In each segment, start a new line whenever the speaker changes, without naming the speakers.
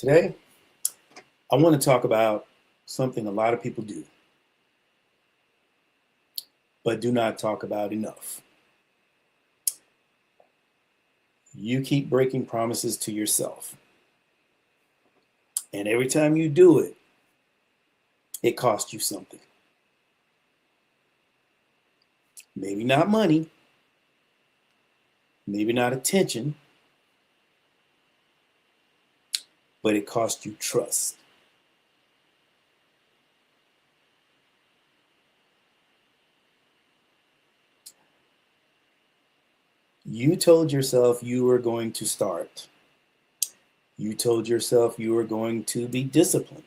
Today, I want to talk about something a lot of people do, but do not talk about enough. You keep breaking promises to yourself. And every time you do it, it costs you something. Maybe not money, maybe not attention, but it costs you trust. You told yourself you were going to start. You told yourself you were going to be disciplined.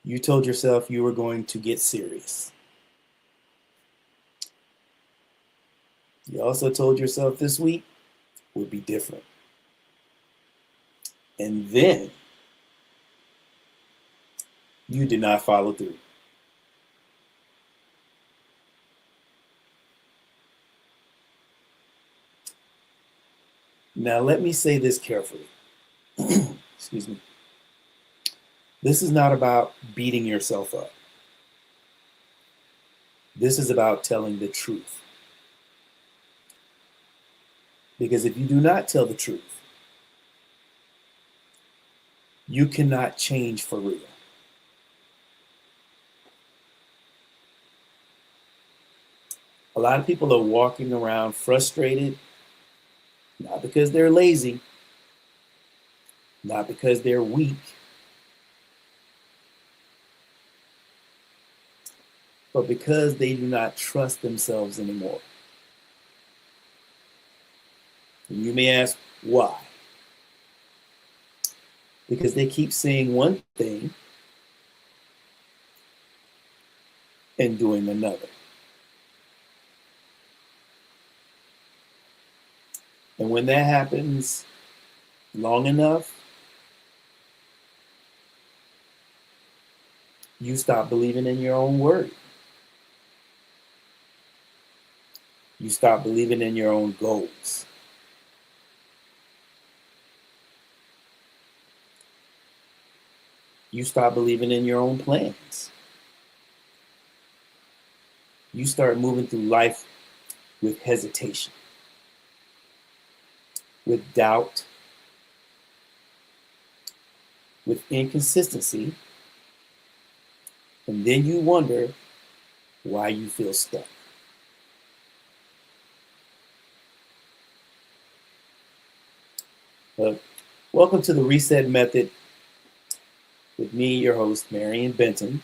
You told yourself you were going to get serious. You also told yourself this week would be different. And then you did not follow through. Now, let me say this carefully. Excuse me. This is not about beating yourself up. This is about telling the truth. Because if you do not tell the truth, you cannot change for real. A lot of people are walking around frustrated, not because they're lazy, not because they're weak, but because they do not trust themselves anymore. And you may ask, why? Because they keep saying one thing and doing another. And when that happens long enough, you stop believing in your own word. You stop believing in your own goals. You stop believing in your own plans. You start moving through life with hesitation, with doubt, with inconsistency, and then you wonder why you feel stuck. Welcome to the Reset Method with me, your host, Marion Benton,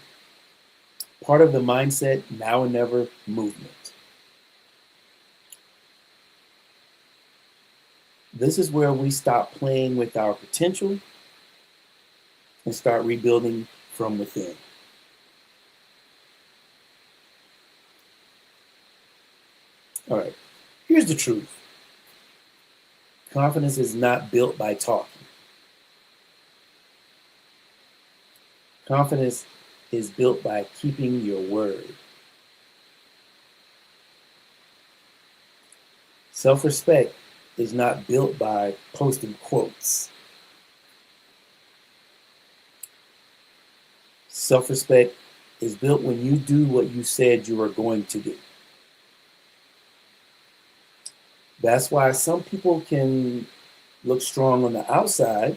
part of the Mindset Now and Never movement. This is where we stop playing with our potential and start rebuilding from within. All right, here's the truth. Confidence is not built by talking. Confidence is built by keeping your word. Self-respect is not built by posting quotes. Self-respect is built when you do what you said you were going to do. That's why some people can look strong on the outside,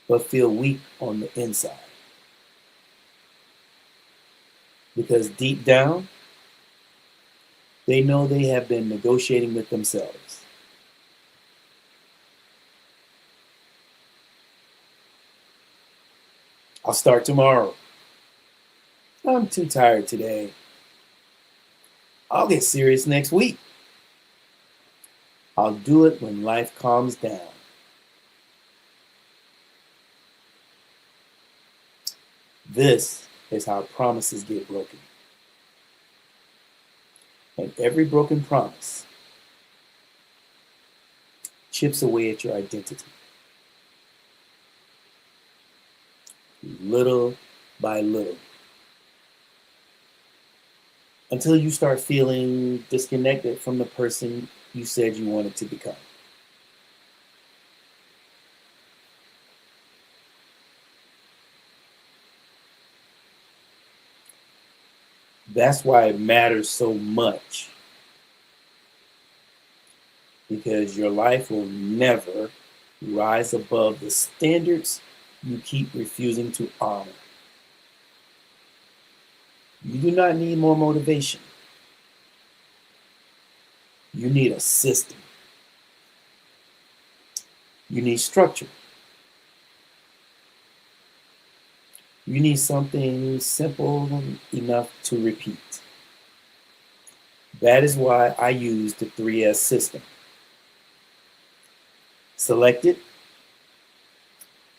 but feel weak on the inside. Because deep down, they know they have been negotiating with themselves. I'll start tomorrow. I'm too tired today. I'll get serious next week. I'll do it when life calms down. This is how promises get broken. And every broken promise chips away at your identity. Little by little. Until you start feeling disconnected from the person you said you wanted to become. That's why it matters so much, because your life will never rise above the standards you keep refusing to honor. You do not need more motivation. You need a system. You need structure. You need something simple enough to repeat. That is why I use the 3S system. Select it,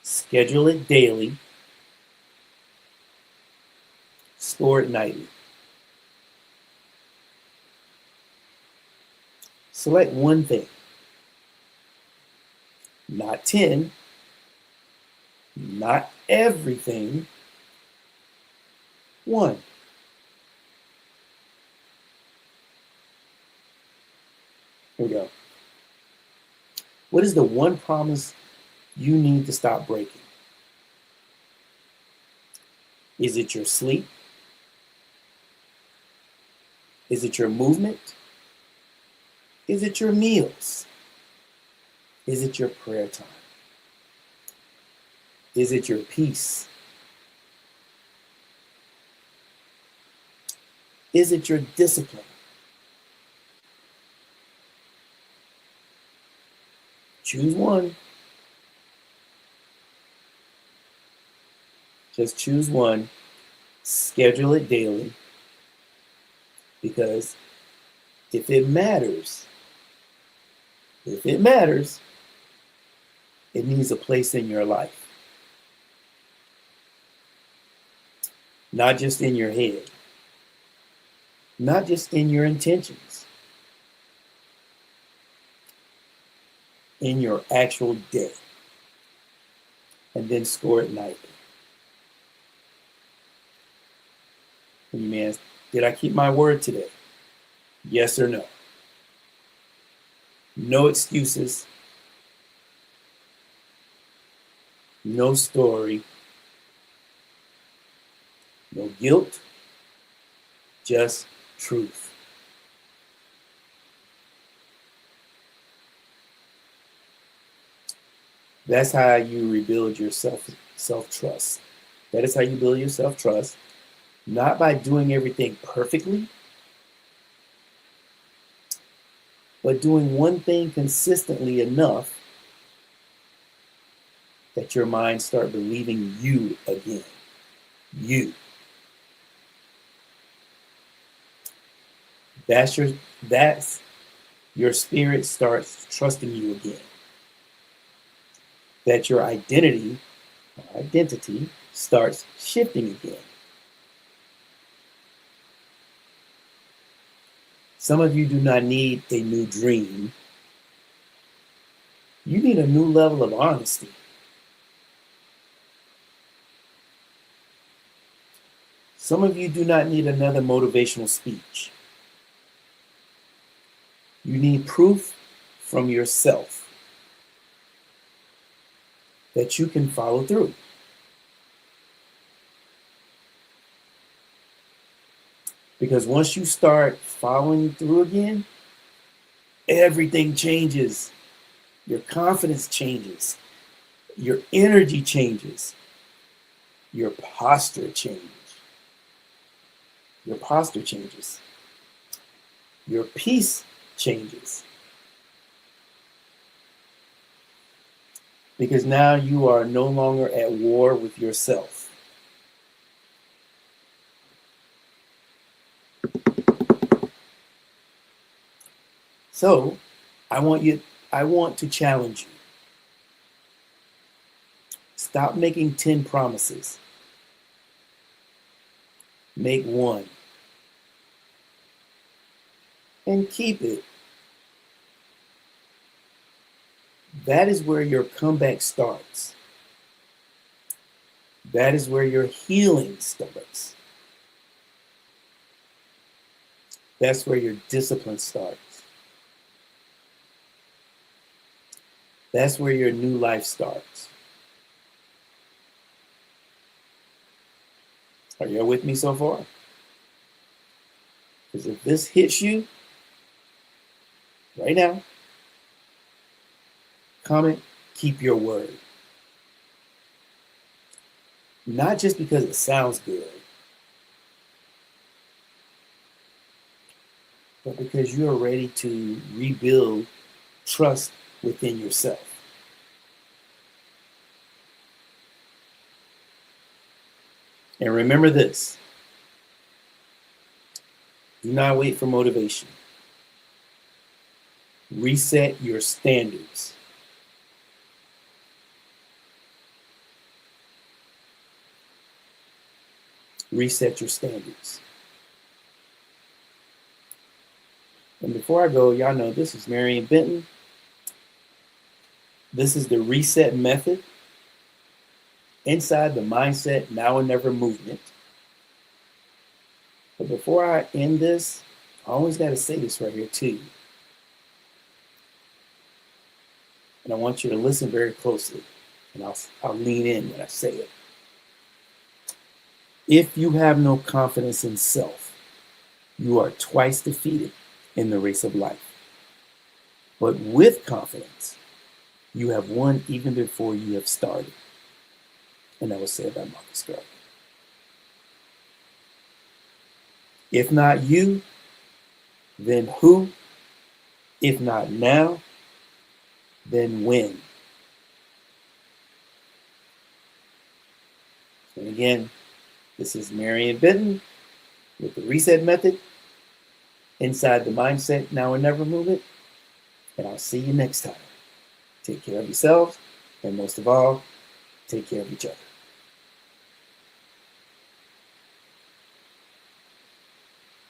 schedule it daily, score it nightly. Select one thing, not 10, not everything, one. Here we go. What is the one promise you need to stop breaking? Is it your sleep? Is it your movement? Is it your meals? Is it your prayer time? Is it your peace? Is it your discipline? Choose one. Just choose one. Schedule it daily. Because if it matters, it needs a place in your life. Not just in your head. Not just in your intentions. In your actual day. And then score it nightly. And you may ask, did I keep my word today? Yes or no? No excuses. No story. No guilt. Just truth. That's how you rebuild your self-trust. That is how you build your self-trust. Not by doing everything perfectly, but doing one thing consistently enough that your mind start believing you again. You. That's your spirit starts trusting you again. That your identity starts shifting again. Some of you do not need a new dream. You need a new level of honesty. Some of you do not need another motivational speech. You need proof from yourself that you can follow through. Because once you start following through again, everything changes. Your confidence changes. Your energy changes. Your posture changes. Your posture changes. Your peace changes. Because now you are no longer at war with yourself. So, I want to challenge you. Stop making 10 promises. Make one. And keep it. That is where your comeback starts. That is where your healing starts. That's where your discipline starts. That's where your new life starts. Are you with me so far? Because if this hits you right now, comment, keep your word. Not just because it sounds good, but because you are ready to rebuild trust within yourself. And remember this: do not wait for motivation. Reset your standards. Reset your standards. And before I go, y'all know this is Marion Benton. This is the reset method inside the Mindset Now and Never movement. But before I end this, I always got to say this right here too. And I want you to listen very closely. And I'll lean in when I say it. If you have no confidence in self, you are twice defeated in the race of life. But with confidence, you have won even before you have started. And that was said by Marcus Garvey. If not you, then who? If not now, then when? And again, this is Marion Benton with the Reset Method inside the Mindset Now and Never movement. And I'll see you next time. Take care of yourselves, and most of all, take care of each other.